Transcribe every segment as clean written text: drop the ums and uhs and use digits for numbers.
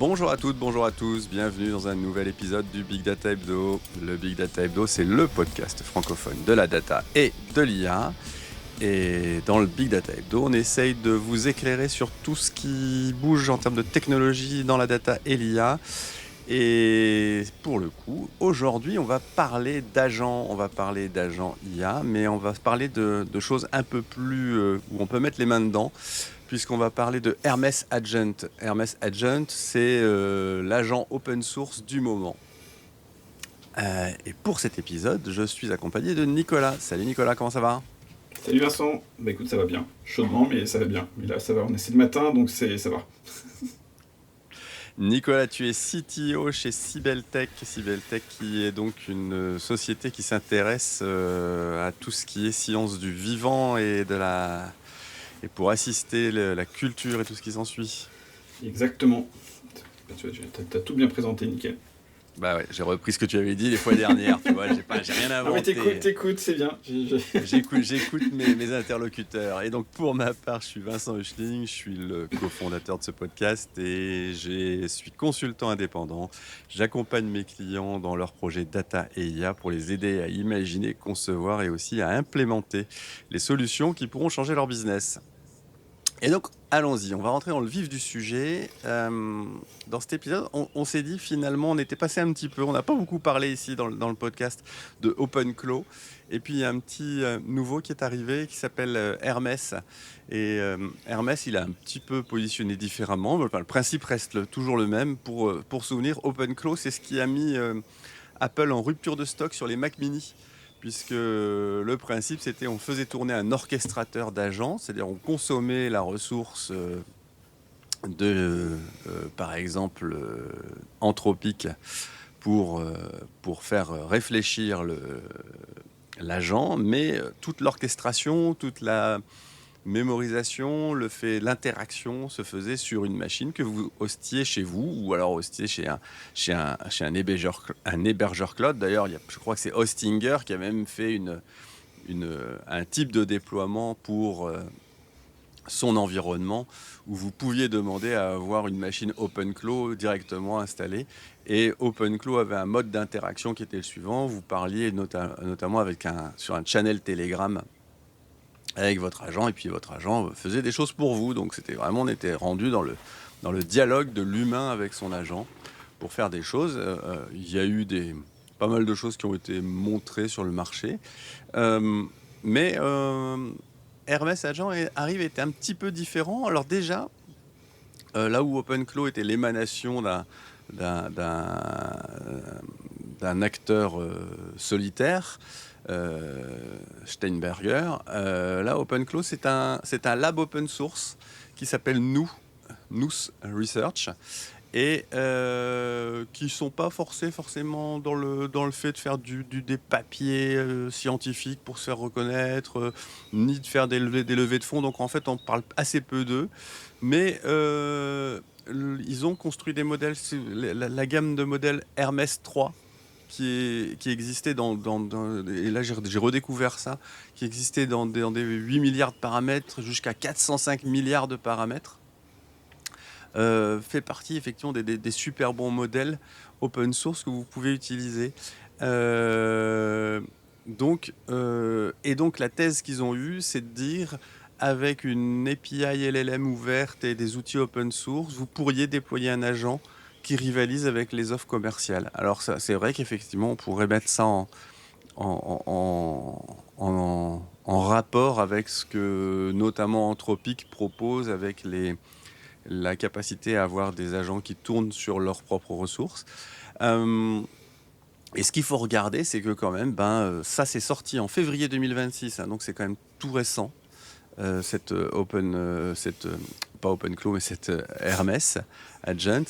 Bonjour à toutes, bonjour à tous, bienvenue dans un nouvel épisode du Big Data Hebdo. Le Big Data Hebdo, c'est le podcast francophone de la data et de l'IA. Et dans le Big Data Hebdo, on essaye de vous éclairer sur tout ce qui bouge en termes de technologie dans la data et l'IA. Et pour le coup, aujourd'hui, on va parler d'agents IA, mais on va parler de choses un peu plus où on peut mettre les mains dedans, puisqu'on va parler de Hermès Agent. Hermès Agent, c'est l'agent open source du moment. Et pour cet épisode, je suis accompagné de Nicolas. Salut Nicolas, comment ça va ? Salut Vincent, bah écoute ça va bien, chaudement mais ça va bien, mais là ça va, on est le matin donc ça va. Nicolas, tu es CTO chez Sibeltech. Sibeltech qui est donc une société qui s'intéresse à tout ce qui est science du vivant et pour assister la culture et tout ce qui s'ensuit. Exactement, bah, t'as tout bien présenté, nickel. Bah ouais, j'ai repris ce que tu avais dit les fois dernières, tu vois, j'ai rien Non mais inventé. t'écoutes, c'est bien. J'écoute mes interlocuteurs. Et donc pour ma part, je suis Vincent Huchling, je suis le cofondateur de ce podcast et je suis consultant indépendant. J'accompagne mes clients dans leurs projets data et IA pour les aider à imaginer, concevoir et aussi à implémenter les solutions qui pourront changer leur business. Et donc, allons-y, on va rentrer dans le vif du sujet. Dans cet épisode, on s'est dit finalement, on était passé un petit peu, on n'a pas beaucoup parlé ici dans le podcast de OpenClaw. Et puis, il y a un petit nouveau qui est arrivé qui s'appelle Hermès. Et Hermès, il a un petit peu positionné différemment. Enfin, le principe reste toujours le même. Pour souvenir, OpenClaw, c'est ce qui a mis Apple en rupture de stock sur les Mac mini. Puisque le principe, c'était on faisait tourner un orchestrateur d'agents, c'est-à-dire on consommait la ressource par exemple, Anthropic pour faire réfléchir l'agent, mais toute l'orchestration, toute la mémorisation, l'interaction se faisait sur une machine que vous hostiez chez vous ou alors hostiez chez un hébergeur cloud. D'ailleurs, je crois que c'est Hostinger qui a même fait un type de déploiement pour son environnement où vous pouviez demander à avoir une machine OpenClaw directement installée. Et OpenClaw avait un mode d'interaction qui était le suivant. Vous parliez notamment sur un channel Telegram avec votre agent, et puis votre agent faisait des choses pour vous. Donc on était rendu dans le dialogue de l'humain avec son agent pour faire des choses. Il y a eu pas mal de choses qui ont été montrées sur le marché. Mais Hermès Agent était un petit peu différent. Alors déjà, là où OpenClaw était l'émanation d'un acteur solitaire, Steinberger. Là, OpenClaw, c'est un lab open source qui s'appelle Nous Research et qui ne sont pas forcément dans le fait de faire des papiers scientifiques pour se faire reconnaître, ni de faire des levées de fonds. Donc en fait, on parle assez peu d'eux. Mais ils ont construit des modèles, la gamme de modèles Hermès 3, qui existait et là j'ai redécouvert ça, qui existait dans des 8 milliards de paramètres jusqu'à 405 milliards de paramètres, fait partie effectivement des super bons modèles open source que vous pouvez utiliser. Donc la thèse qu'ils ont eue, c'est de dire, avec une API LLM ouverte et des outils open source, vous pourriez déployer un agent qui rivalise avec les offres commerciales. Alors c'est vrai qu'effectivement, on pourrait mettre ça en rapport avec ce que notamment Anthropic propose avec la capacité à avoir des agents qui tournent sur leurs propres ressources. Et ce qu'il faut regarder, c'est que quand même, ça c'est sorti en février 2026, hein, donc c'est quand même tout récent. Pas OpenClaw, mais cette Hermès Agent.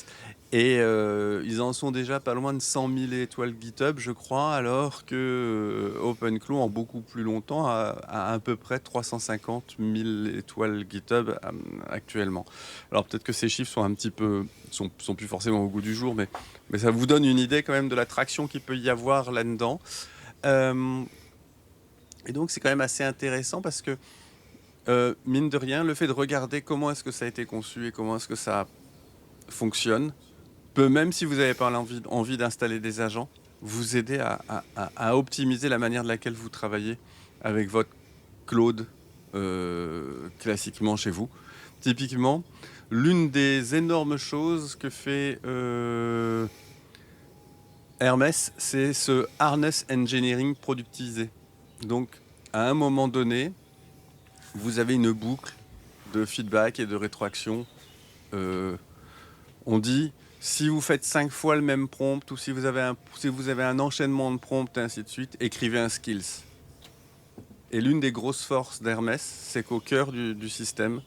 Et ils en sont déjà pas loin de 100 000 étoiles GitHub, je crois, alors que OpenClaw, en beaucoup plus longtemps, a à peu près 350 000 étoiles GitHub actuellement. Alors peut-être que ces chiffres sont plus forcément au goût du jour, mais ça vous donne une idée quand même de la traction qu'il peut y avoir là-dedans. Et donc c'est quand même assez intéressant parce que mine de rien, le fait de regarder comment est-ce que ça a été conçu et comment est-ce que ça fonctionne, peut, même si vous n'avez pas envie d'installer des agents, vous aider à optimiser la manière de laquelle vous travaillez avec votre Claude classiquement chez vous. Typiquement, l'une des énormes choses que fait Hermès, c'est ce harness engineering productisé. Donc, à un moment donné, vous avez une boucle de feedback et de rétroaction. On dit, si vous faites 5 fois le même prompt ou si vous avez un enchaînement de prompts et ainsi de suite, écrivez un skills. Et l'une des grosses forces d'Hermès, c'est qu'au cœur du système,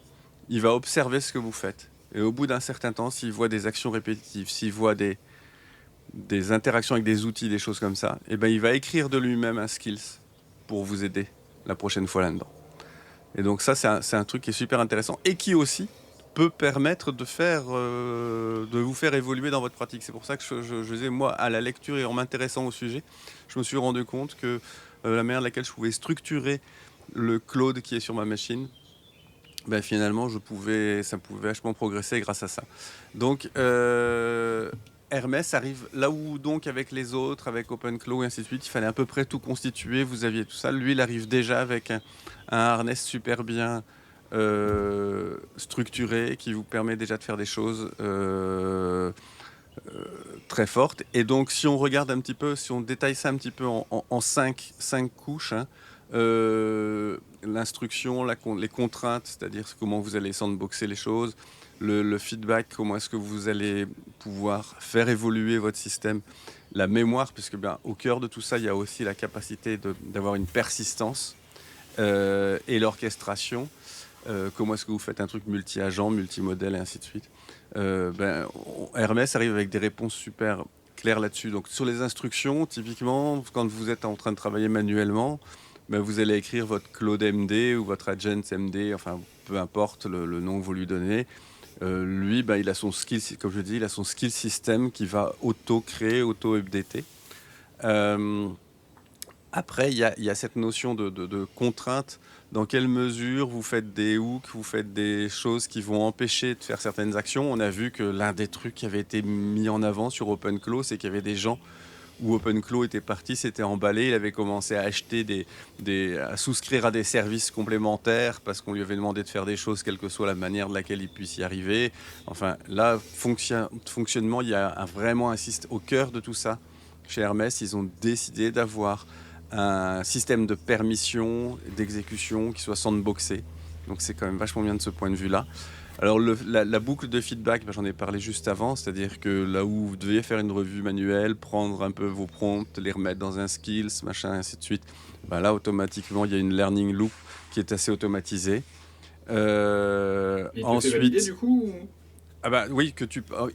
il va observer ce que vous faites. Et au bout d'un certain temps, s'il voit des actions répétitives, s'il voit des interactions avec des outils, des choses comme ça, et ben il va écrire de lui-même un skills pour vous aider la prochaine fois là-dedans. Et donc ça, c'est un truc qui est super intéressant et qui aussi peut permettre de vous faire évoluer dans votre pratique. C'est pour ça que je disais, moi, à la lecture et en m'intéressant au sujet, je me suis rendu compte que la manière de laquelle je pouvais structurer le Claude qui est sur ma machine, ben finalement, ça pouvait vachement progresser grâce à ça. Donc, Hermès arrive là où, donc, avec les autres, avec OpenClaw et ainsi de suite, il fallait à peu près tout constituer, vous aviez tout ça. Lui, il arrive déjà avec un harness super bien structuré qui vous permet déjà de faire des choses très fortes. Et donc, si on regarde un petit peu, si on détaille ça un petit peu en cinq couches, hein, l'instruction, les contraintes, c'est-à-dire comment vous allez sandboxer les choses, le feedback, comment est-ce que vous allez pouvoir faire évoluer votre système, la mémoire, puisque bien, au cœur de tout ça, il y a aussi la capacité d'avoir une persistance et l'orchestration. Comment est-ce que vous faites un truc multi-agent, multi-modèle et ainsi de suite. Hermès arrive avec des réponses super claires là-dessus. Donc sur les instructions, typiquement, quand vous êtes en train de travailler manuellement, ben, vous allez écrire votre Claude MD ou votre Agent MD, enfin peu importe le nom que vous lui donnez. Lui, ben, il a son skill, comme je dis, il a son skill system qui va auto-créer, auto-updater. Après, il y a cette notion de contrainte. Dans quelle mesure vous faites des hooks, vous faites des choses qui vont empêcher de faire certaines actions. On a vu que l'un des trucs qui avait été mis en avant sur OpenClaw, c'est qu'il y avait des gens où OpenClaw était parti, s'était emballé, il avait commencé à acheter à souscrire à des services complémentaires parce qu'on lui avait demandé de faire des choses, quelle que soit la manière de laquelle il puisse y arriver. Enfin, là, fonctionnement, il y a vraiment un système au cœur de tout ça. Chez Hermès, ils ont décidé d'avoir un système de permission, d'exécution qui soit sandboxé. Donc c'est quand même vachement bien de ce point de vue-là. Alors la boucle de feedback, ben, j'en ai parlé juste avant, c'est-à-dire que là où vous deviez faire une revue manuelle, prendre un peu vos prompts, les remettre dans un skills, machin, ainsi de suite, ben là automatiquement il y a une learning loop qui est assez automatisée. Et il te fait valider du coup Ah bah oui,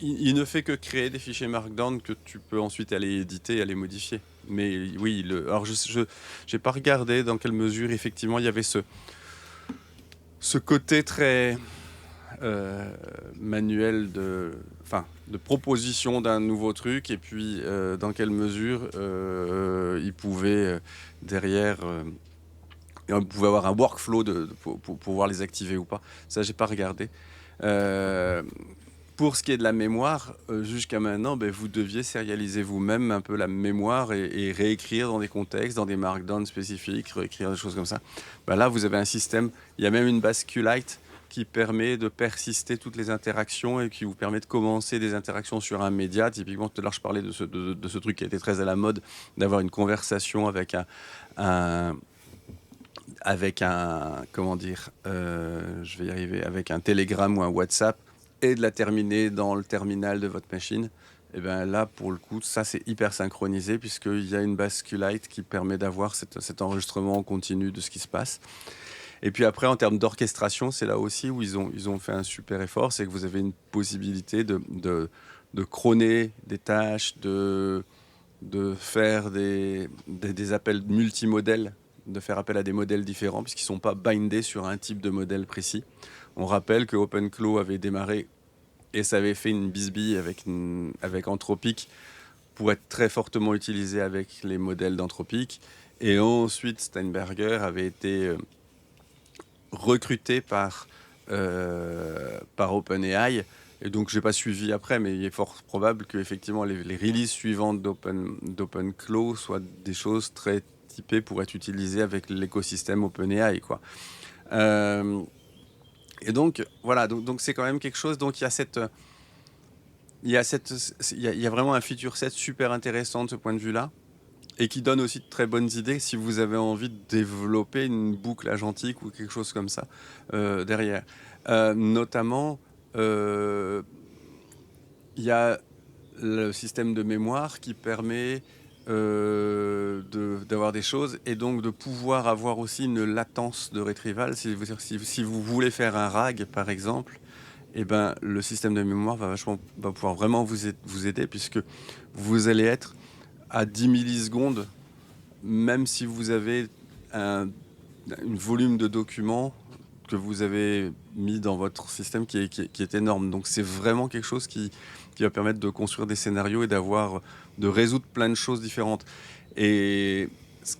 il ne fait que créer des fichiers Markdown que tu peux ensuite aller éditer et aller modifier. Mais oui, alors je n'ai pas regardé dans quelle mesure effectivement il y avait ce côté très manuel de proposition d'un nouveau truc et puis dans quelle mesure il pouvait derrière on pouvait avoir un workflow pour pouvoir les activer ou pas. Ça, j'ai pas regardé. Pour ce qui est de la mémoire, jusqu'à maintenant, ben, vous deviez sérialiser vous-même un peu la mémoire et réécrire dans des contextes, dans des markdowns spécifiques, réécrire des choses comme ça. Ben là, vous avez un système, il y a même une base SQLite qui permet de persister toutes les interactions et qui vous permet de commencer des interactions sur un média. Typiquement, tout à l'heure, je parlais de ce truc qui était très à la mode, d'avoir une conversation avec comment dire, je vais y arriver, avec un Telegram ou un WhatsApp et de la terminer dans le terminal de votre machine. Et bien là, pour le coup, ça c'est hyper synchronisé puisqu'il y a une base SQLite qui permet d'avoir cet enregistrement continu de ce qui se passe. Et puis après, en termes d'orchestration, c'est là aussi où ils ont fait un super effort, c'est que vous avez une possibilité de chroner des tâches, de faire des appels multimodèles, de faire appel à des modèles différents puisqu'ils ne sont pas bindés sur un type de modèle précis. On rappelle que OpenClaw avait démarré et ça avait fait une bisbille avec Anthropic pour être très fortement utilisé avec les modèles d'Anthropic. Et ensuite, Steinberger avait été recruté par OpenAI Et donc, j'ai pas suivi après, mais il est fort probable que effectivement les releases suivantes d'OpenClaw soient des choses très typées pour être utilisées avec l'écosystème OpenAI, quoi. Euh, et donc, voilà, donc c'est quand même quelque chose. Donc, il y a vraiment un feature set super intéressant de ce point de vue-là et qui donne aussi de très bonnes idées si vous avez envie de développer une boucle agentique ou quelque chose comme ça derrière. Notamment, euh, il y a le système de mémoire qui permet d'avoir des choses et donc de pouvoir avoir aussi une latence de retrieval. Si vous voulez faire un RAG, par exemple, eh ben, le système de mémoire va pouvoir vraiment vous aider puisque vous allez être à 10 millisecondes, même si vous avez un volume de documents que vous avez mis dans votre système qui est énorme. Donc c'est vraiment quelque chose qui va permettre de construire des scénarios et de résoudre plein de choses différentes. Et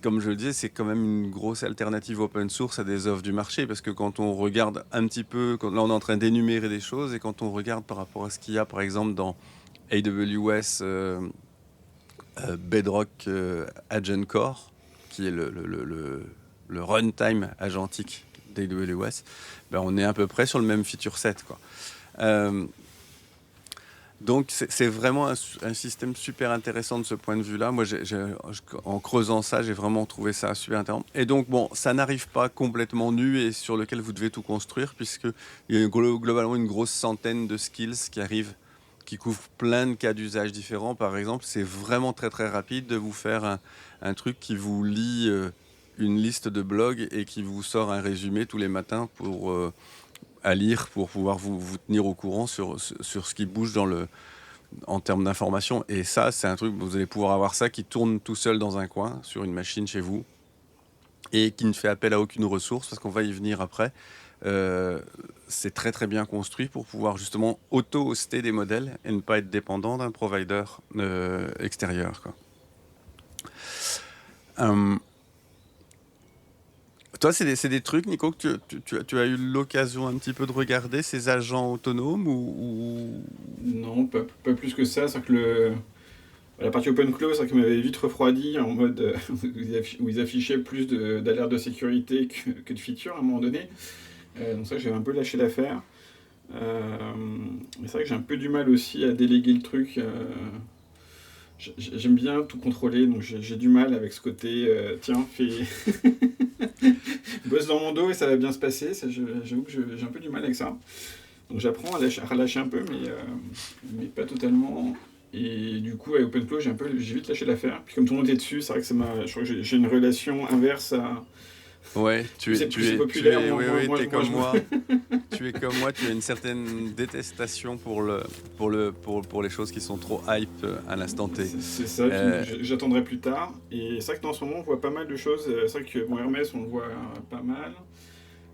comme je le disais, c'est quand même une grosse alternative open source à des offres du marché, parce que quand on regarde un petit peu, là on est en train d'énumérer des choses, et quand on regarde par rapport à ce qu'il y a par exemple dans AWS Bedrock Agent Core, qui est le runtime agentique d'AWS, ben on est à peu près sur le même feature set, quoi. Euh, donc c'est vraiment un système super intéressant de ce point de vue-là. Moi, en creusant ça, j'ai vraiment trouvé ça super intéressant. Et donc, bon, ça n'arrive pas complètement nu et sur lequel vous devez tout construire, puisqu'il y a globalement une grosse centaine de skills qui arrivent, qui couvrent plein de cas d'usage différents. Par exemple, c'est vraiment très très rapide de vous faire un truc qui vous lit une liste de blogs et qui vous sort un résumé tous les matins à lire pour pouvoir vous tenir au courant sur ce qui bouge en termes d'information. Et ça, c'est un truc, vous allez pouvoir avoir ça qui tourne tout seul dans un coin, sur une machine chez vous, et qui ne fait appel à aucune ressource, parce qu'on va y venir après. C'est très très bien construit pour pouvoir justement auto-hoster des modèles et ne pas être dépendant d'un provider extérieur, quoi. Euh, Toi, c'est des trucs, Nico, que tu as eu l'occasion un petit peu de regarder, ces agents autonomes Non, pas plus que ça. C'est que la partie OpenClaw, c'est qui m'avait vite refroidi en mode où ils affichaient plus d'alertes de sécurité que de features à un moment donné. Donc ça, j'avais un peu lâché l'affaire. Mais c'est vrai que j'ai un peu du mal aussi à déléguer le truc. J'aime bien tout contrôler, donc j'ai du mal avec ce côté, tiens, bosse dans mon dos et ça va bien se passer. J'avoue que j'ai un peu du mal avec ça. Donc j'apprends à relâcher un peu, mais pas totalement. Et du coup, avec OpenClaw, j'ai vite lâché l'affaire. Puis comme tout le monde est dessus, c'est vrai que je crois que j'ai une relation inverse à... Ouais, Plus c'est populaire, oui, oui, t'es moi, comme moi. Tu es comme moi, tu as une certaine détestation pour les choses qui sont trop hype à l'instant T. C'est ça, Euh, j'attendrai plus tard. Et c'est vrai que dans ce moment, on voit pas mal de choses. C'est vrai que bon, Hermès, on le voit pas mal.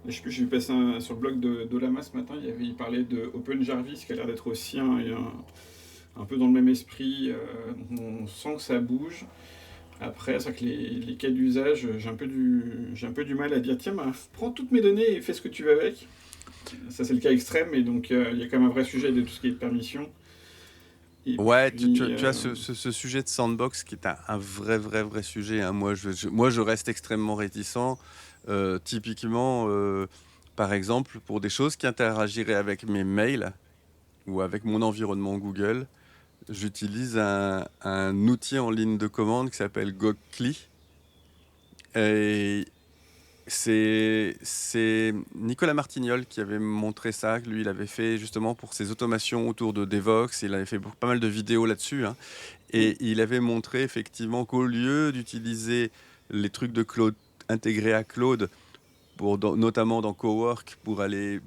Je sais plus, j'ai vu passer sur le blog d'Olama ce matin, il parlait de Open Jarvis, qui a l'air d'être aussi un peu dans le même esprit. On sent que ça bouge. Après, c'est vrai que les cas d'usage, j'ai un peu du mal à dire tiens, bah, prends toutes mes données et fais ce que tu veux avec. Ça, c'est le cas extrême, et donc il y a quand même un vrai sujet de tout ce qui est permission. Et ouais, puis, tu as ce sujet de sandbox qui est un vrai sujet, hein. Moi, je reste extrêmement réticent. Typiquement, par exemple, pour des choses qui interagiraient avec mes mails ou avec mon environnement Google, j'utilise un outil en ligne de commande qui s'appelle Gokli. Et c'est Nicolas Martignol qui avait montré ça. Lui, il avait fait justement pour ses automations autour de Devox. Il avait fait pas mal de vidéos là-dessus, hein. Et il avait montré effectivement qu'au lieu d'utiliser les trucs de Claude intégrés à Claude, notamment dans Cowork, pour aller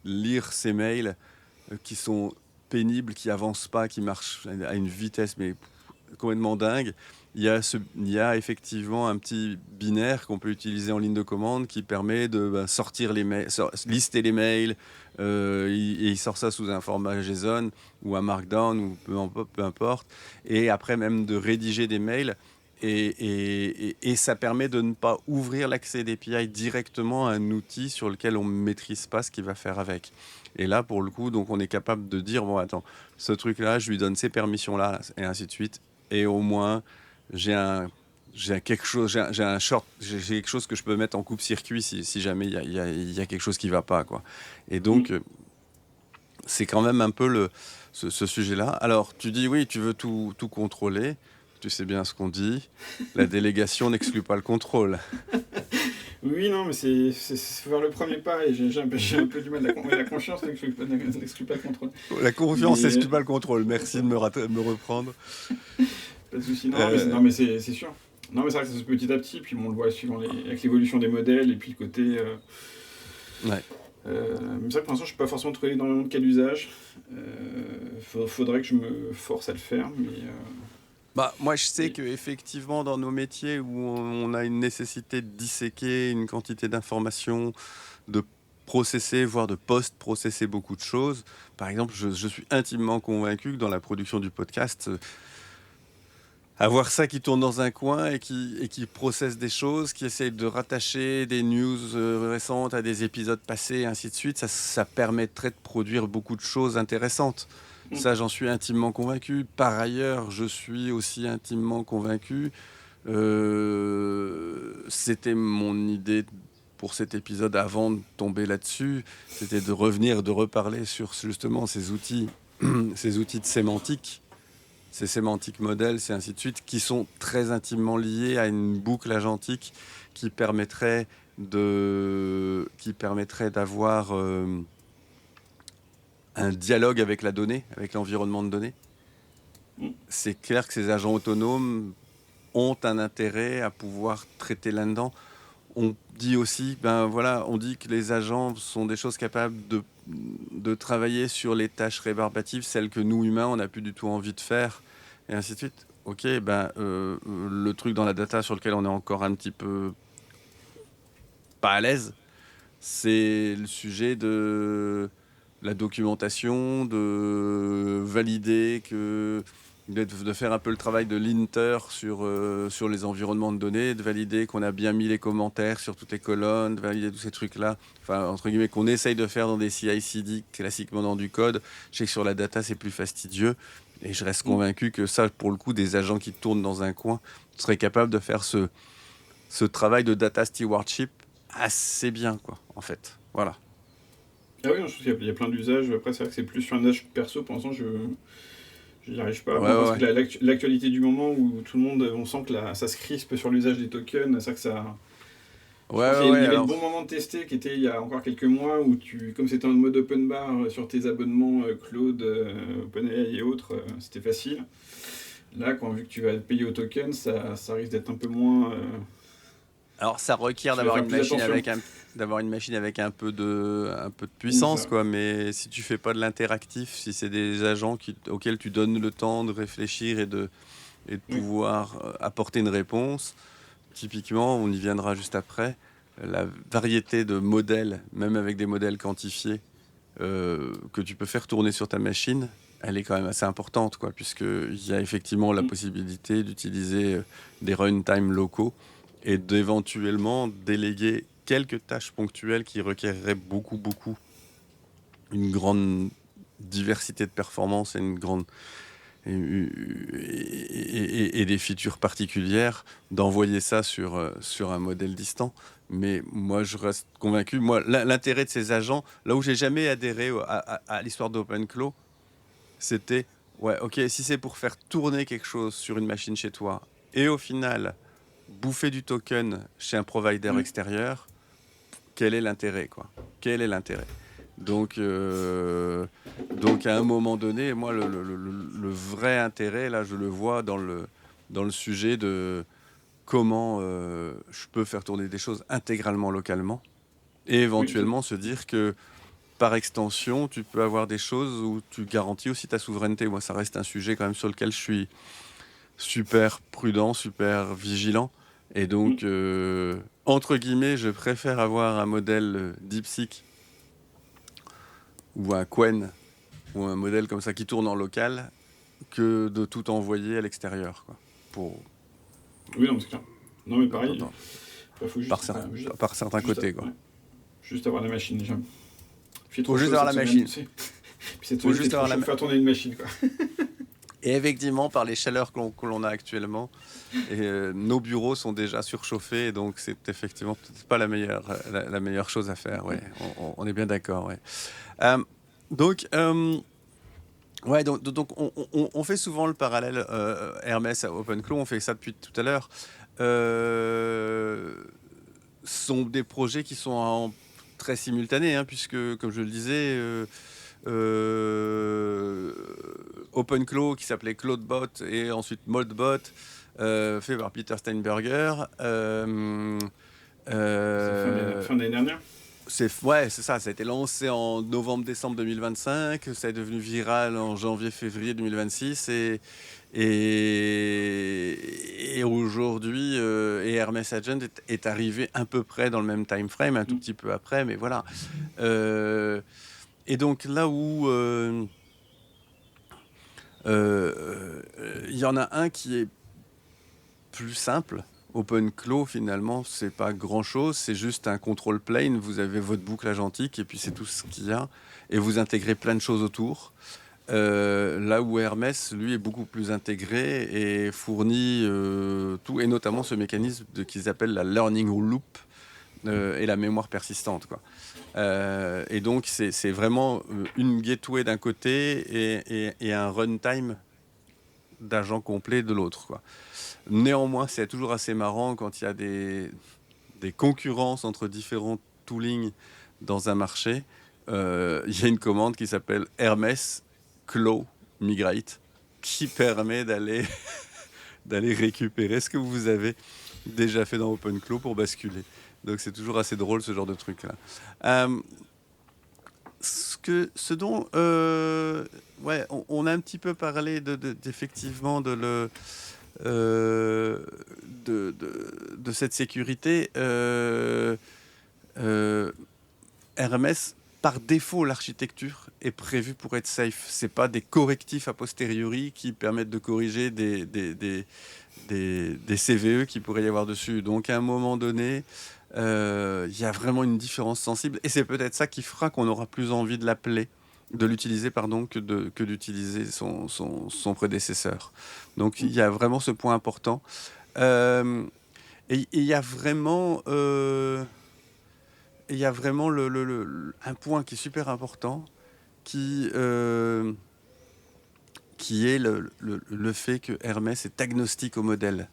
lire ses mails qui sont pénibles, qui avancent pas, qui marchent à une vitesse mais complètement dingue. Il y a effectivement un petit binaire qu'on peut utiliser en ligne de commande qui permet de sortir les mails, lister les mails, et il sort ça sous un format JSON ou un Markdown ou peu importe, et après même de rédiger des mails Et ça permet de ne pas ouvrir l'accès d'API directement à un outil sur lequel on ne maîtrise pas ce qu'il va faire avec. Et là, pour le coup, donc on est capable de dire, bon, attends, ce truc-là, je lui donne ces permissions-là, et ainsi de suite. Et au moins, j'ai un, j'ai quelque chose, j'ai un short, j'ai quelque chose que je peux mettre en coupe-circuit si jamais il y a quelque chose qui ne va pas, quoi. Et Mm. donc, c'est quand même un peu ce sujet-là. Alors, tu dis, oui, tu veux tout contrôler. Tu sais bien ce qu'on dit. La délégation n'exclut pas le contrôle. Oui, non, mais c'est faire le premier pas et j'ai un peu du mal. La confiance n'exclut pas le contrôle. La confiance Mais n'exclut pas le contrôle. Merci de me reprendre. pas de souci. Non, mais Euh, c'est sûr. Non, mais c'est vrai que ça se fait petit à petit, puis on le voit suivant avec l'évolution des modèles et puis le côté. ouais. Mais c'est vrai que pour l'instant, je suis pas forcément trouvé énormément de cas d'usage. Faudrait que je me force à le faire, mais. Bah, moi, je sais Et- qu'effectivement, dans nos métiers où on a une nécessité de disséquer une quantité d'informations, de processer, voire de post-processer beaucoup de choses, par exemple, je suis intimement convaincu que dans la production du podcast, avoir ça qui tourne dans un coin et qui processe des choses, qui essaye de rattacher des news récentes à des épisodes passés, et ainsi de suite, ça permettrait de produire beaucoup de choses intéressantes. Mm. Ça, j'en suis intimement convaincu. Par ailleurs, je suis aussi intimement convaincu. C'était mon idée pour cet épisode avant de tomber là-dessus. C'était de revenir, de reparler sur justement ces outils, ces outils de sémantique, ces sémantiques modèles, c'est ainsi de suite, qui sont très intimement liés à une boucle agentique qui permettrait d'avoir un dialogue avec la donnée, avec l'environnement de données. Mm. C'est clair que ces agents autonomes ont un intérêt à pouvoir traiter là-dedans. On dit aussi, ben voilà, on dit que les agents sont des choses capables de travailler sur les tâches rébarbatives, celles que nous humains, on n'a plus du tout envie de faire, et ainsi de suite. Ok, ben le truc dans la data sur lequel on est encore un petit peu pas à l'aise, c'est le sujet de la documentation, de valider que de faire un peu le travail de linter sur les environnements de données, de valider qu'on a bien mis les commentaires sur toutes les colonnes, de valider tous ces trucs-là, enfin, entre guillemets, qu'on essaye de faire dans des CI/CD classiquement dans du code. Je sais que sur la data, c'est plus fastidieux. Et je reste Mm. convaincu que ça, pour le coup, des agents qui tournent dans un coin seraient capables de faire ce travail de data stewardship assez bien, quoi, en fait. Voilà. Ah oui, non, je trouve qu'il y a plein d'usages. Après, c'est vrai que c'est plus sur un usage perso. Pour l'instant, je n'y arrive pas. Ouais, Après, je ouais, pense que ouais. l'actualité du moment où tout le monde, on sent que ça se crispe sur l'usage des tokens, c'est vrai que ça. Ouais, Je pense ouais, qu'il ouais. y avait le bon Alors, moment de tester qui était il y a encore quelques mois où comme c'était en mode open bar sur tes abonnements cloud, OpenAI et autres, c'était facile. Là, quand vu que tu vas payer au token, ça risque d'être un peu moins. alors, ça requiert Tu vas faire plus attention. d'avoir une machine avec un peu de C'est puissance, ça. quoi. Mais si tu fais pas de l'interactif, si c'est des agents auxquels tu donnes le temps de réfléchir et de Oui. pouvoir apporter une réponse, typiquement, on y viendra juste après, la variété de modèles, même avec des modèles quantifiés, que tu peux faire tourner sur ta machine, elle est quand même assez importante, quoi, puisqu'il y a effectivement la Mm. possibilité d'utiliser des runtime locaux et d'éventuellement déléguer quelques tâches ponctuelles qui requéreraient beaucoup, une grande diversité de performances et une grande et des features particulières, d'envoyer ça sur un modèle distant. Mais moi, je reste convaincu. Moi, l'intérêt de ces agents, là où j'ai jamais adhéré à l'histoire d'OpenClaw, c'était, ouais, ok, si c'est pour faire tourner quelque chose sur une machine chez toi, et au final, bouffer du token chez un provider Oui. extérieur, quel est l'intérêt, quoi? Quel est l'intérêt? Donc, donc, à un moment donné, moi, le vrai intérêt, là, je le vois dans le sujet de comment je peux faire tourner des choses intégralement localement et Oui, éventuellement se dire que par extension, tu peux avoir des choses où tu garantis aussi ta souveraineté. Moi, ça reste un sujet quand même sur lequel je suis super prudent, super vigilant. Et mm. donc, entre guillemets, je préfère avoir un modèle DeepSeek ou un Qwen ou un modèle comme ça qui tourne en local que de tout envoyer à l'extérieur, quoi. Pour... Oui, non, c'est clair. Non, mais dans- pareil, dans- il faut par, juste, cer- enfin, juste, par certains juste, côtés, quoi. ouais, juste avoir la machine déjà. Il fait Faut trop juste chaud avoir cette la semaine, machine. tu sais. Puis cette Faut semaine, il fait juste trop avoir la chaud ma- pour faire tourner une machine, quoi. Et effectivement, par les chaleurs que l'on a actuellement, nos bureaux sont déjà surchauffés, donc c'est effectivement peut-être pas la meilleure chose à faire. Ouais, on est bien d'accord. Ouais. Euh, donc, on fait souvent le parallèle Hermès à OpenClaw. On fait ça depuis tout à l'heure. Ce sont des projets qui sont très simultanés, hein, puisque, comme je le disais, euh, OpenClaw qui s'appelait CloudBot et ensuite MoldBot, fait par Peter Steinberger. C'est Euh, fin d'année dernière. ouais, c'est ça. Ça a été lancé en novembre-décembre 2025. Ça est devenu viral en janvier-février 2026. Et aujourd'hui, et Hermès Agent est arrivé à peu près dans le même time frame, un tout Mm. petit peu après, mais voilà. Euh, et donc là où il y en a un qui est plus simple. OpenClaw, finalement, c'est pas grand-chose, c'est juste un control plane. Vous avez votre boucle agentique et puis c'est tout ce qu'il y a. Et vous intégrez plein de choses autour. Là où Hermès, lui, est beaucoup plus intégré et fournit tout, et notamment ce mécanisme qu'ils appellent la learning loop et la mémoire persistante, quoi. Et donc, c'est vraiment une gateway d'un côté et un runtime d'agent complet de l'autre, quoi. Néanmoins, c'est toujours assez marrant quand il y a des concurrences entre différents toolings dans un marché. Il y a une commande qui s'appelle Hermès Claw Migrate qui permet d'aller récupérer ce que vous avez déjà fait dans OpenClaw pour basculer. Donc c'est toujours assez drôle ce genre de truc là. Euh, ce dont ouais, on a un petit peu parlé d'effectivement euh, de cette sécurité. Euh, Hermès, par défaut, l'architecture est prévue pour être safe. C'est pas des correctifs a posteriori qui permettent de corriger des CVE qui pourrait y avoir dessus. Donc, à un moment donné, il y a vraiment une différence sensible. Et c'est peut-être ça qui fera qu'on aura plus envie de l'utiliser, pardon, que d'utiliser son prédécesseur. Donc, il y a vraiment ce point important. Euh, et il y a vraiment, un point qui est super important qui, qui est le fait que Hermès est agnostique au modèle.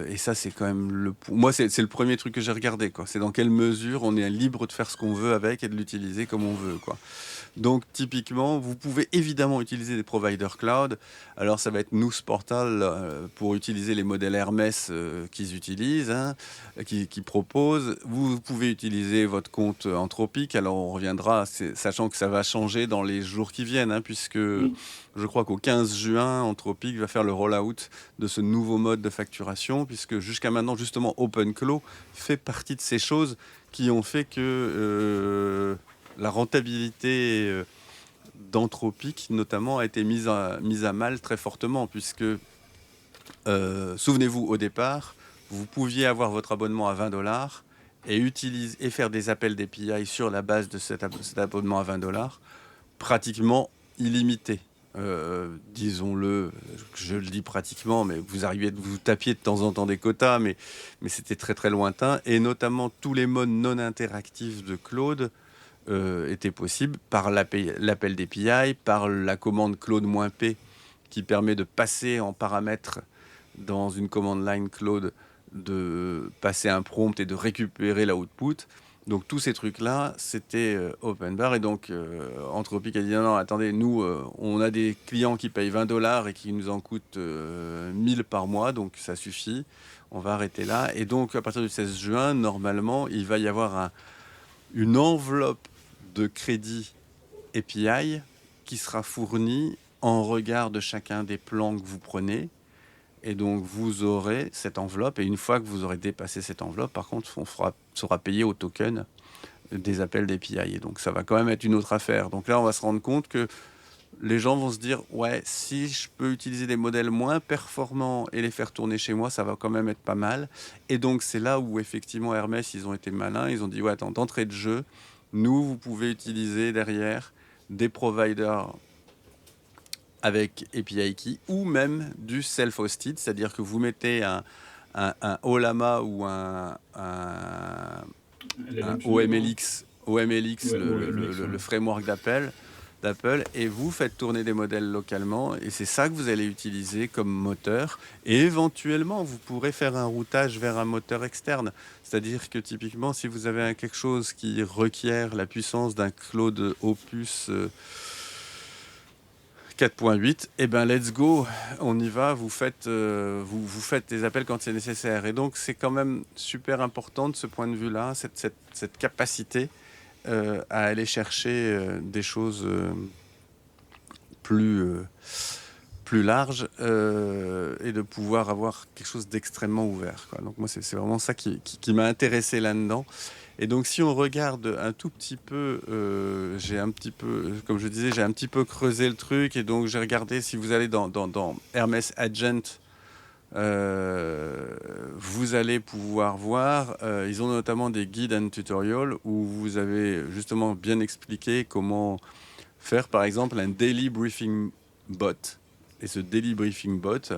Et ça, c'est quand même moi, c'est le premier truc que j'ai regardé, quoi. C'est dans quelle mesure on est libre de faire ce qu'on veut avec et de l'utiliser comme on veut, quoi. Donc, typiquement, vous pouvez évidemment utiliser des providers cloud. Alors, ça va être Nous Portal pour utiliser les modèles Hermès qu'ils utilisent, hein, qui proposent. Vous pouvez utiliser votre compte Anthropic. Alors, on reviendra, sachant que ça va changer dans les jours qui viennent, hein, puisque Mm. je crois qu'au 15 juin, Anthropic va faire le rollout de ce nouveau mode de facturation, puisque jusqu'à maintenant, justement, OpenClaw fait partie de ces choses qui ont fait que la rentabilité d'Anthropic, notamment, a été mise à mal très fortement, puisque, souvenez-vous, au départ, vous pouviez avoir votre abonnement à 20 dollars et faire des appels d'API sur la base de cet abonnement à 20 dollars, pratiquement illimité. Disons-le, je le dis pratiquement, mais vous tapiez de temps en temps des quotas, mais c'était très très lointain, et notamment tous les modes non interactifs de Claude était possible par l'appel d'API, par la commande Claude-P qui permet de passer en paramètre dans une commande line Claude, de passer un prompt et de récupérer l'output. Donc tous ces trucs-là, c'était open bar. Et donc Anthropic a dit non, non, attendez, nous, on a des clients qui payent 20 dollars et qui nous en coûtent 1000 par mois, donc ça suffit. On va arrêter là. Et donc à partir du 16 juin, normalement, il va y avoir une enveloppe de crédit API qui sera fournie en regard de chacun des plans que vous prenez. Et donc, vous aurez cette enveloppe. Et une fois que vous aurez dépassé cette enveloppe, par contre, sera payé au token des appels d'API. Et donc, ça va quand même être une autre affaire. Donc là, on va se rendre compte que les gens vont se dire, ouais, si je peux utiliser des modèles moins performants et les faire tourner chez moi, ça va quand même être pas mal. Et donc, c'est là où effectivement Hermès, ils ont été malins. Ils ont dit, ouais, attends, d'entrée de jeu, nous, vous pouvez utiliser derrière des providers avec API Key ou même du self-hosted, c'est-à-dire que vous mettez un Olama ou un LLM, tu dis, non? OMLX, Ouais, ouais, MX, le ouais. framework d'Apple, et vous faites tourner des modèles localement, et c'est ça que vous allez utiliser comme moteur. Et éventuellement, vous pourrez faire un routage vers un moteur externe. C'est-à-dire que typiquement, si vous avez quelque chose qui requiert la puissance d'un Claude Opus 4.8, eh ben let's go, on y va, vous faites des appels quand c'est nécessaire. Et donc c'est quand même super important de ce point de vue-là, cette capacité à aller chercher des choses plus, euh, plus larges et de pouvoir avoir quelque chose d'extrêmement ouvert, quoi. Donc moi c'est vraiment ça qui m'a intéressé là-dedans. Et donc, si on regarde un tout petit peu, j'ai un petit peu, comme je disais, j'ai un petit peu creusé le truc. Et donc, j'ai regardé, si vous allez dans Hermès Agent, vous allez pouvoir voir, ils ont notamment des guides and tutorials où vous avez justement bien expliqué comment faire, par exemple, un daily briefing bot. Et ce daily briefing bot,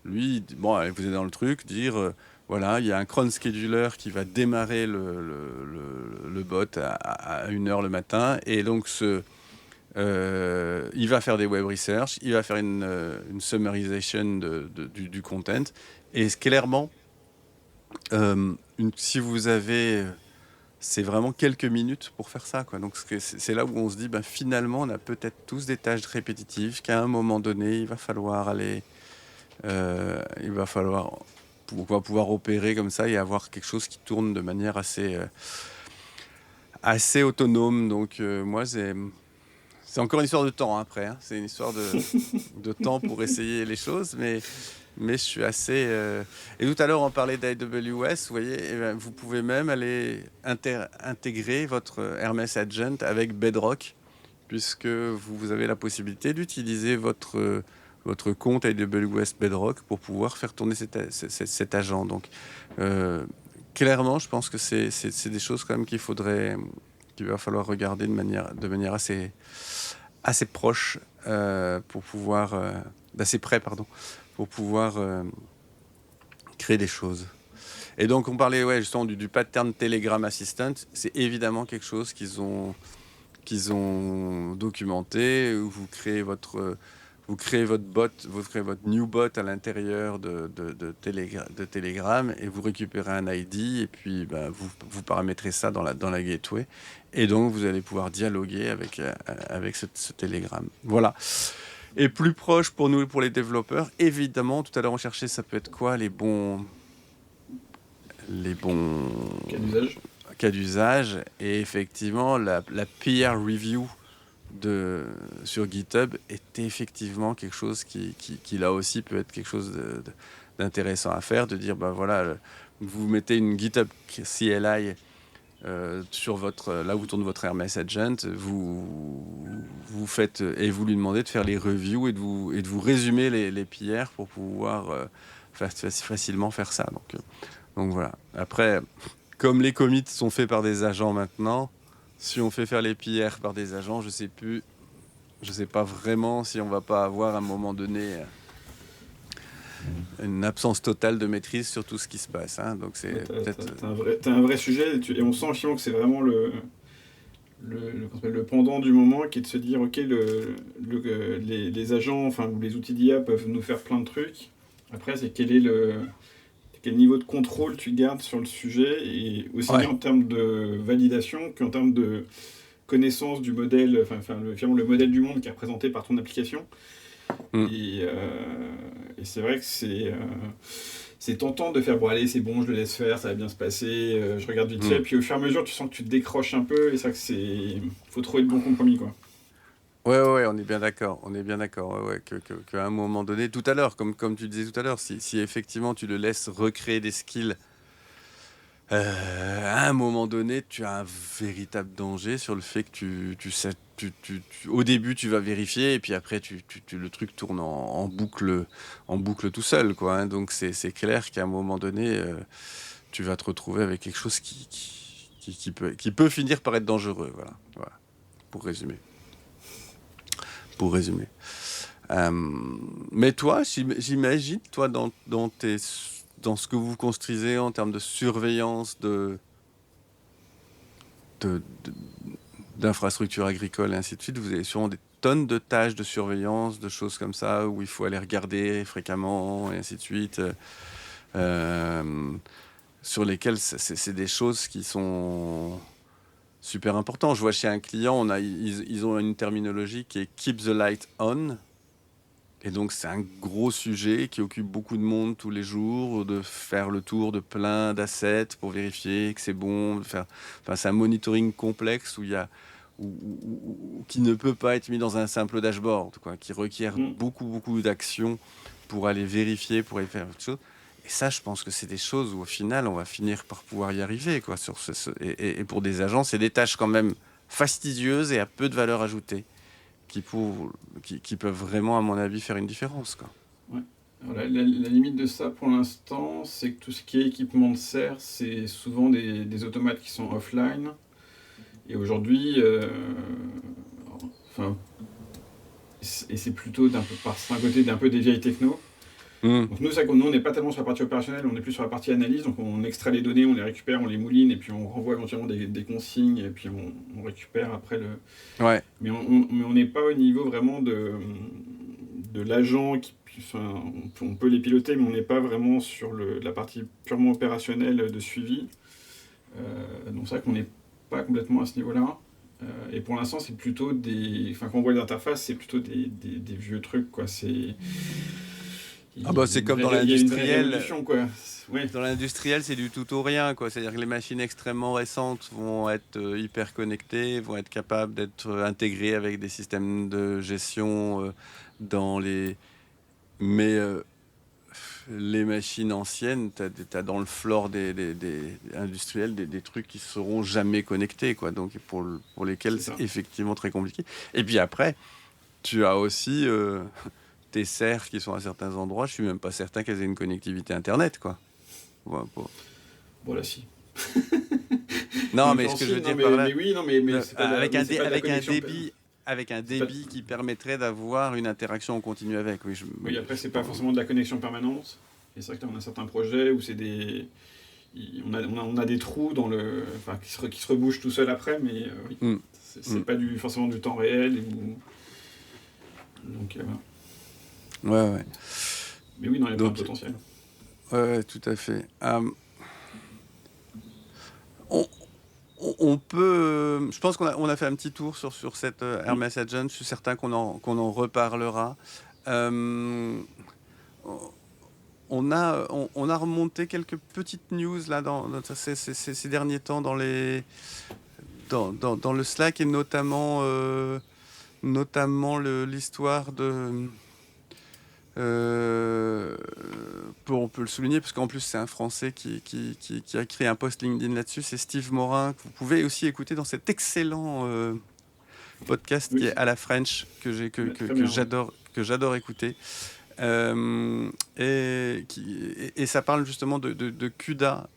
lui, bon, vous êtes dans le truc, dire, voilà, il y a un cron scheduler qui va démarrer le bot à 1 heure le matin. Et donc, il va faire des web research, il va faire une summarisation du content. Et clairement, si vous avez c'est vraiment quelques minutes pour faire ça, quoi. Donc c'est là où on se dit, ben, finalement, on a peut-être tous des tâches répétitives qu'à un moment donné, il va falloir aller, il va falloir pouvoir opérer comme ça et avoir quelque chose qui tourne de manière assez autonome. Donc moi, c'est encore une histoire de temps, hein, après, hein. C'est une histoire de temps pour essayer les choses, mais je suis assez. Et tout à l'heure, on parlait d'AWS, vous voyez, eh ben, vous pouvez même aller intégrer votre Hermès Agent avec Bedrock, puisque vous avez la possibilité d'utiliser votre compte AWS Bedrock pour pouvoir faire tourner cet agent. Donc, euh, clairement, je pense que c'est des choses quand même qu'il va falloir regarder de manière assez proche pour pouvoir, d'assez près, pardon, pour pouvoir créer des choses. Et donc, on parlait ouais, justement du pattern Telegram Assistant. C'est évidemment quelque chose qu'ils ont documenté, où vous créez votre bot, vous créez votre new bot à l'intérieur de Telegram et vous récupérez un ID et puis ben, vous paramétrez ça dans la gateway et donc vous allez pouvoir dialoguer avec ce Telegram. Voilà. Et plus proche pour nous et pour les développeurs, évidemment, tout à l'heure on cherchait ça peut être quoi les bons Cas d'usage. cas d'usage et effectivement la peer review sur GitHub est effectivement quelque chose qui là aussi peut être quelque chose d'intéressant à faire, de dire, ben voilà, vous mettez une GitHub CLI sur là où tourne votre Hermès Agent, vous faites, et vous lui demandez de faire les reviews et de vous résumer les PR pour pouvoir facilement faire ça. Donc voilà. Après, comme les commits sont faits par des agents maintenant, si on fait faire les PR par des agents, je sais pas vraiment si on va pas avoir à un moment donné une absence totale de maîtrise sur tout ce qui se passe, hein. Donc Bah, c'est peut-être. t'as un vrai sujet et on sent finalement que c'est vraiment le pendant du moment qui est de se dire ok les agents enfin ou les outils d'IA peuvent nous faire plein de trucs. Après c'est quel niveau de contrôle tu gardes sur le sujet et aussi bien Ouais. en termes de validation qu'en termes de connaissance du modèle, finalement le modèle du monde qui est représenté par ton application. Mm, Et c'est vrai que c'est tentant de faire bon allez c'est bon je le laisse faire ça va bien se passer je regarde vite fait mm. puis au fur et à mesure tu sens que tu te décroches un peu et ça que c'est faut trouver le bon compromis quoi. Ouais, ouais, ouais, on est bien d'accord. On est bien d'accord. Ouais, ouais, qu'à un moment donné, tout à l'heure, comme tu disais tout à l'heure, si effectivement tu le laisses recréer des skills À un moment donné, tu as un véritable danger sur le fait que tu sais, au début, tu vas vérifier, et puis après, le truc tourne en boucle tout seul, quoi, hein. Donc, c'est clair qu'à un moment donné, tu vas te retrouver avec quelque chose qui peut finir par être dangereux. Voilà, voilà, pour résumer. Pour résumer. Euh, mais toi, j'imagine, toi, dans ce que vous construisez en termes de surveillance de- de- d'infrastructures agricoles et ainsi de suite, vous avez sûrement des tonnes de tâches de surveillance, de choses comme ça, où il faut aller regarder fréquemment et ainsi de suite, euh, sur lesquelles c'est des choses qui sont super importantes. Je vois chez un client, ils ont une terminologie qui est Keep the light on. Et donc, c'est un gros sujet qui occupe beaucoup de monde tous les jours, de faire le tour de plein d'assets pour vérifier que c'est bon. Enfin, c'est un monitoring complexe où il y a, qui ne peut pas être mis dans un simple dashboard, quoi, qui requiert Mm. beaucoup, beaucoup d'actions pour aller vérifier, pour aller faire autre chose. Et ça, je pense que c'est des choses où, au final, on va finir par pouvoir y arriver, quoi, et pour des agents, c'est des tâches quand même fastidieuses et à peu de valeur ajoutée qui, pour, qui peuvent vraiment, à mon avis, faire une différence, quoi. Ouais. Alors, la limite de ça pour l'instant, c'est que tout ce qui est équipement de serre, c'est souvent des automates qui sont offline. Et aujourd'hui, enfin, et c'est plutôt par un côté d'un peu des vieilles techno. Mm. Donc nous, nous, on n'est pas tellement sur la partie opérationnelle, on est plus sur la partie analyse. Donc on extrait les données, on les récupère, on les mouline, et puis on renvoie éventuellement des consignes, et puis on récupère après le. Ouais. Mais on n'est pas au niveau vraiment de l'agent qui. Enfin, on peut les piloter, mais on n'est pas vraiment sur la partie purement opérationnelle de suivi. Donc c'est vrai qu'on n'est pas complètement à ce niveau-là. Et pour l'instant, c'est plutôt des. Enfin, quand on voit les interfaces, c'est plutôt des vieux trucs, quoi. Ah bah c'est comme dans Il y a une vraie l'industriel. révolution, quoi. Oui, Dans l'industriel, c'est du tout ou rien, quoi. C'est-à-dire que les machines extrêmement récentes vont être hyper connectées, vont être capables d'être intégrées avec des systèmes de gestion dans les. Mais les machines anciennes, t'as dans le floor des industriels des trucs qui seront jamais connectés, quoi. Donc pour lesquels c'est c'est ça. effectivement très compliqué. Et puis après, tu as aussi tes serres qui sont à certains endroits. Je suis même pas certain qu'elles aient une connectivité internet, quoi. Voilà, Bon, là, si. non, mais ce que je veux Différencier, non, dire par là, mais oui, non, mais c'est pas de la, avec mais c'est pas de la avec un connexion. avec un C'est pas, débit qui permettrait d'avoir une interaction en continu avec. Oui, oui, après, c'est pas forcément de la connexion permanente. Et c'est vrai que là, on a certains projets où c'est des. On a des trous dans le. Enfin, qui se rebougent tout seul après, mais oui. Mm, C'est mm. pas forcément du temps réel. Donc, voilà. Ouais, ouais. Mais oui, non, il y a plein de Donc, potentiel. ouais, ouais, tout à fait. On, on peut. Je pense on a fait un petit tour sur cette Mm. Hermès Agent. Je suis certain qu'on en reparlera. Euh, on a remonté quelques petites news là dans ces derniers temps dans le Slack, et notamment l'histoire de. On peut le souligner parce qu'en plus c'est un Français qui a créé un post LinkedIn là-dessus, c'est Steve Morin, que vous pouvez aussi écouter dans cet excellent podcast qui Oui, est à la French, ouais, très bien, ouais. que j'adore écouter. Et ça parle justement de CUDA,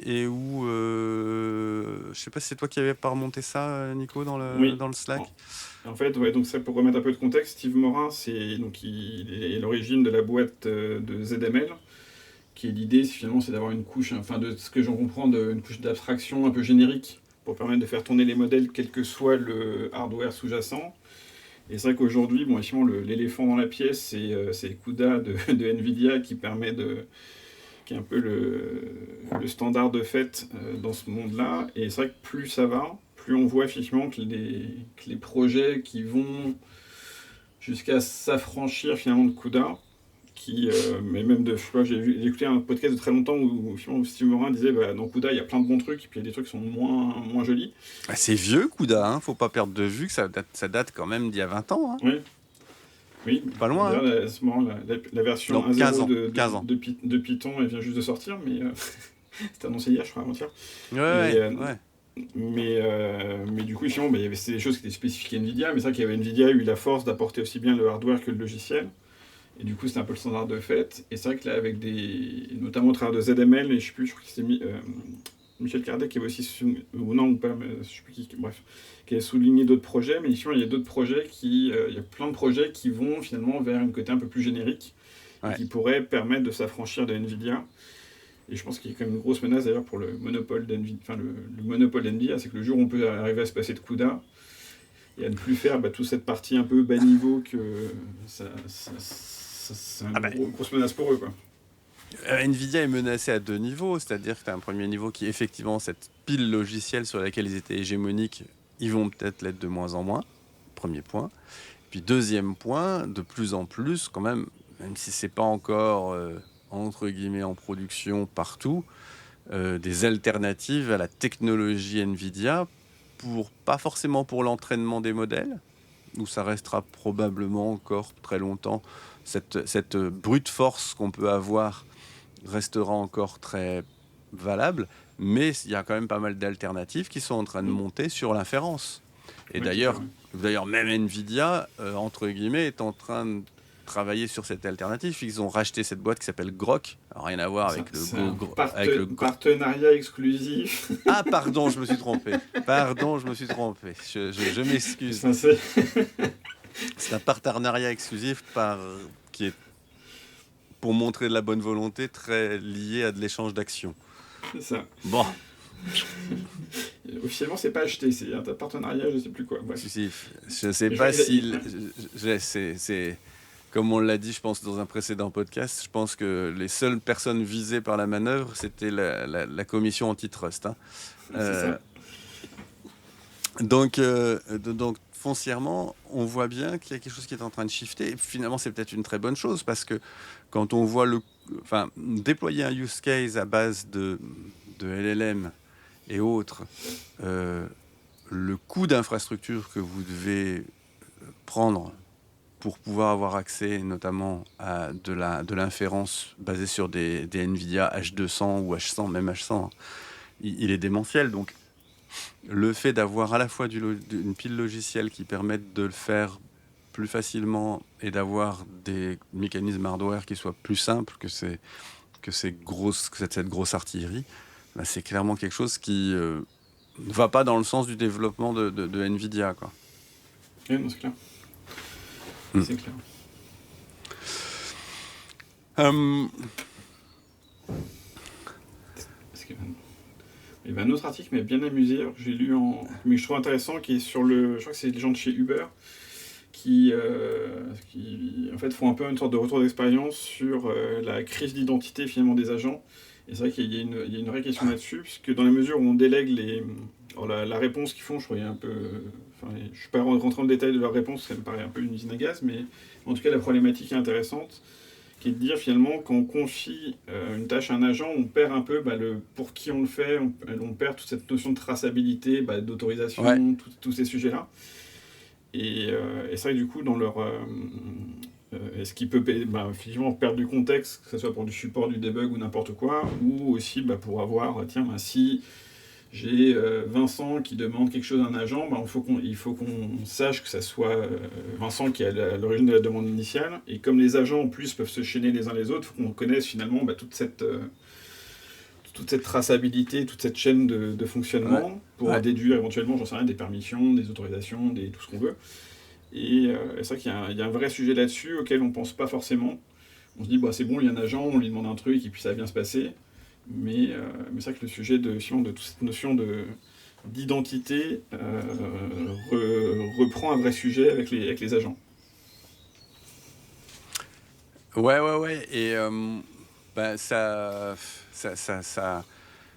et où je sais pas si c'est toi qui avais pas remonté ça, Nico, Oui. dans le Slack. En fait, ouais, donc ça, pour remettre un peu de contexte, Steve Morin, il est l'origine de la boîte de ZML, qui est l'idée, finalement, c'est d'avoir une couche, enfin, de ce que j'en comprends, une couche d'abstraction un peu générique pour permettre de faire tourner les modèles, quel que soit le hardware sous-jacent. Et c'est vrai qu'aujourd'hui, bon, effectivement, l'éléphant dans la pièce, c'est CUDA de NVIDIA qui est un peu le standard de fait dans ce monde-là. Et c'est vrai que plus ça va, plus on voit effectivement que les projets qui vont jusqu'à s'affranchir finalement de CUDA, mais même de, je sais pas, j'ai écouté un podcast de très longtemps où Steve Morin disait bah, dans CUDA il y a plein de bons trucs et puis il y a des trucs qui sont moins jolis. Ah, c'est vieux, CUDA, hein, faut pas perdre de vue que ça date quand même d'il y a 20 ans, hein. Ouais, oui, Pas loin, hein. d'ailleurs, à ce moment, la version Non, 1.0 15 ans. 15 ans. de Python elle vient juste de sortir, mais C'était annoncé hier, je crois, avant-hier. Ouais, Et, ouais, ouais. mais du coup, sinon, bah, c'était des choses qui étaient spécifiques à Nvidia, mais c'est vrai qu'il y avait Nvidia a eu la force d'apporter aussi bien le hardware que le logiciel. Et du coup, c'était un peu le standard de fait. Et c'est vrai que là, avec des. Notamment au travers de ZML, et je sais plus, je crois que c'était Michel Cardet qui avait aussi. Ou non, ou pas, mais je sais plus qui. Bref, qui avait souligné d'autres projets. Mais ici, il y a d'autres projets qui. Il y a plein de projets qui vont finalement vers un côté un peu plus générique et Ouais. qui pourraient permettre de s'affranchir de Nvidia. Et je pense qu'il y a quand même une grosse menace d'ailleurs pour le monopole d'Nvidia. Enfin, le monopole d'Nvidia, c'est que le jour où on peut arriver à se passer de CUDA et à ne plus faire toute cette partie un peu bas niveau que c'est Ah une ben, grosse menace pour eux, quoi. Nvidia est menacé à deux niveaux, c'est-à-dire que tu as un premier niveau qui est effectivement cette pile logicielle sur laquelle ils étaient hégémoniques, ils vont peut-être l'être de moins en moins, premier point. Puis deuxième point, de plus en plus quand même si c'est pas encore entre guillemets en production partout, des alternatives à la technologie Nvidia pas forcément pour l'entraînement des modèles, où ça restera probablement encore très longtemps. Cette brute force qu'on peut avoir restera encore très valable, mais il y a quand même pas mal d'alternatives qui sont en train de Mm. monter sur l'inférence. Et Oui, c'est clair. d'ailleurs, même Nvidia, entre guillemets, est en train de travailler sur cette alternative. Ils ont racheté cette boîte qui s'appelle Grok. Alors, rien à voir avec C'est un avec le partenariat exclusif. Ah, pardon, je me suis trompé. Pardon, je me suis trompé. Je m'excuse. Enfin, c'est C'est un partenariat exclusif qui est, pour montrer de la bonne volonté, très lié à de l'échange d'actions. ça. Bon, Officiellement, c'est pas acheté, c'est un partenariat, je sais plus quoi. si, Bref. si, je sais Mais je pas crois qu'il si... C'est, comme on l'a dit, je pense, dans un précédent podcast, je pense que les seules personnes visées par la manœuvre, c'était la commission antitrust. Hein. c'est Euh, ça. donc, foncièrement, on voit bien qu'il y a quelque chose qui est en train de shifter. Et finalement, c'est peut-être une très bonne chose parce que quand on voit enfin, déployer un use case à base de LLM et autres, euh, le coût d'infrastructure que vous devez prendre pour pouvoir avoir accès notamment à de l'inférence basée sur des NVIDIA H200 ou H100, même H100, hein, il est démentiel. Donc, le fait d'avoir à la fois une pile logicielle qui permette de le faire plus facilement et d'avoir des mécanismes hardware qui soient plus simples que cette grosse artillerie, bah, c'est clairement quelque chose qui ne va pas dans le sens du développement de Nvidia, quoi. Oui, non, c'est clair. Mm. C'est clair. Hum, Parce que il y avait un autre article qui m'a bien amusé, alors que j'ai lu mais je trouve intéressant, qui est sur le. Je crois que c'est les gens de chez Uber qui en fait font un peu une sorte de retour d'expérience sur la crise d'identité finalement des agents. Et c'est vrai qu'il y a une vraie question là-dessus, puisque dans la mesure où on délègue les. Alors la réponse qu'ils font, je crois, il y a un peu. Enfin, je ne suis pas rentré dans le détail de leur réponse, ça me paraît un peu une usine à gaz, mais en tout cas la problématique est intéressante, qui est de dire finalement quand on confie une tâche à un agent, on perd un peu pour qui on le fait, on perd toute cette notion de traçabilité, d'autorisation, ouais, tous ces sujets-là. Et c'est vrai que du coup, dans leur. Est-ce qu'il peut effectivement perdre du contexte, que ce soit pour du support, du debug ou n'importe quoi, ou aussi pour avoir, tiens, si j'ai Vincent qui demande quelque chose à un agent, il faut qu'on sache que ça soit Vincent qui est à l'origine de la demande initiale, et comme les agents en plus peuvent se chaîner les uns les autres, il faut qu'on connaisse finalement toute cette traçabilité, toute cette chaîne de fonctionnement ouais, pour ouais. déduire éventuellement, j'en sais rien, des permissions, des autorisations, tout ce qu'on veut. Et c'est vrai qu'il y a un vrai sujet là-dessus auquel on ne pense pas forcément. On se dit, c'est bon, il y a un agent, on lui demande un truc et puis ça va bien se passer. Mais c'est vrai que le sujet de toute cette notion d'identité reprend un vrai sujet avec les agents. Ouais. Et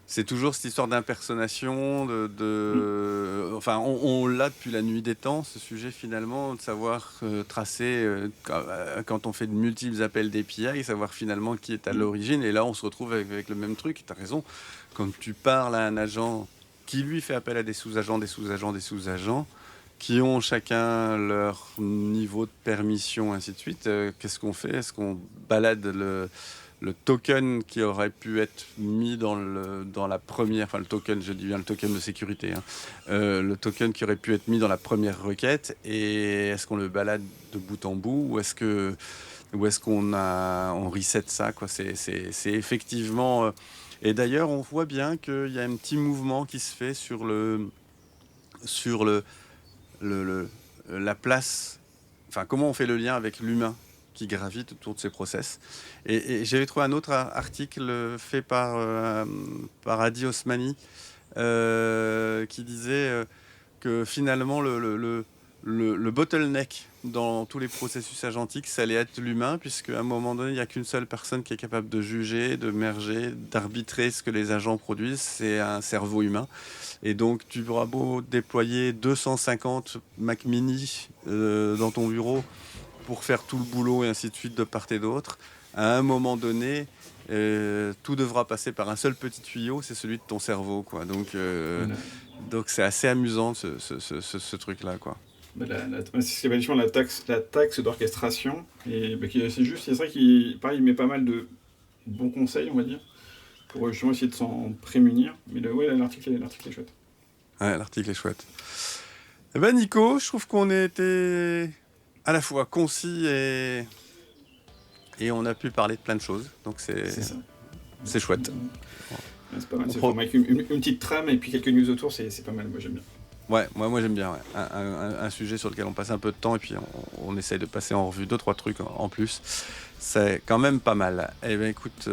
c'est toujours cette histoire d'impersonnation, Mm. Enfin, on l'a depuis la nuit des temps, ce sujet finalement, de savoir tracer, quand on fait de multiples appels d'API, savoir finalement qui est à Mm. l'origine. Et là, on se retrouve avec le même truc. Tu as raison. Quand tu parles à un agent qui, lui, fait appel à des sous-agents, qui ont chacun leur niveau de permission, ainsi de suite, qu'est-ce qu'on fait? Est-ce qu'on balade le token qui aurait pu être mis dans la première, enfin le token, je dis bien le token de sécurité, hein, le token qui aurait pu être mis dans la première requête, et est-ce qu'on le balade de bout en bout, ou est-ce on reset ça, quoi. C'est effectivement... et d'ailleurs, on voit bien qu'il y a un petit mouvement qui se fait sur la place, enfin comment on fait le lien avec l'humain qui gravite autour de ces process. Et j'avais trouvé un autre article fait par Adi Osmani qui disait que finalement le bottleneck dans tous les processus agentiques, ça allait être l'humain, puisque à un moment donné, il n'y a qu'une seule personne qui est capable de juger, de merger, d'arbitrer ce que les agents produisent, c'est un cerveau humain. Et donc, tu auras beau déployer 250 Mac Mini dans ton bureau pour faire tout le boulot et ainsi de suite de part et d'autre, à un moment donné, tout devra passer par un seul petit tuyau, c'est celui de ton cerveau, quoi. Donc c'est assez amusant ce truc-là, quoi. C'est ce qu'on appelle la taxe d'orchestration. Et c'est juste, c'est ça qui, pareil, il met pas mal de bons conseils, on va dire, pour justement essayer de s'en prémunir. Mais l'article est chouette. Ouais, l'article est chouette. Eh ben Nico, je trouve qu'on était à la fois concis et on a pu parler de plein de choses. Donc c'est chouette. Ouais, c'est pas mal. Avec une petite trame et puis quelques news autour, c'est pas mal. Moi j'aime bien. Ouais, moi j'aime bien. Ouais. Un sujet sur lequel on passe un peu de temps et puis on essaye de passer en revue 2-3 trucs en plus. C'est quand même pas mal. Eh bien écoute,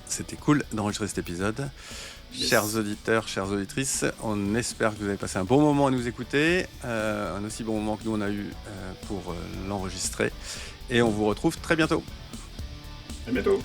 c'était cool d'enregistrer cet épisode. Yes. Chers auditeurs, chères auditrices, on espère que vous avez passé un bon moment à nous écouter, un aussi bon moment que nous on a eu pour l'enregistrer. Et on vous retrouve très bientôt. À bientôt.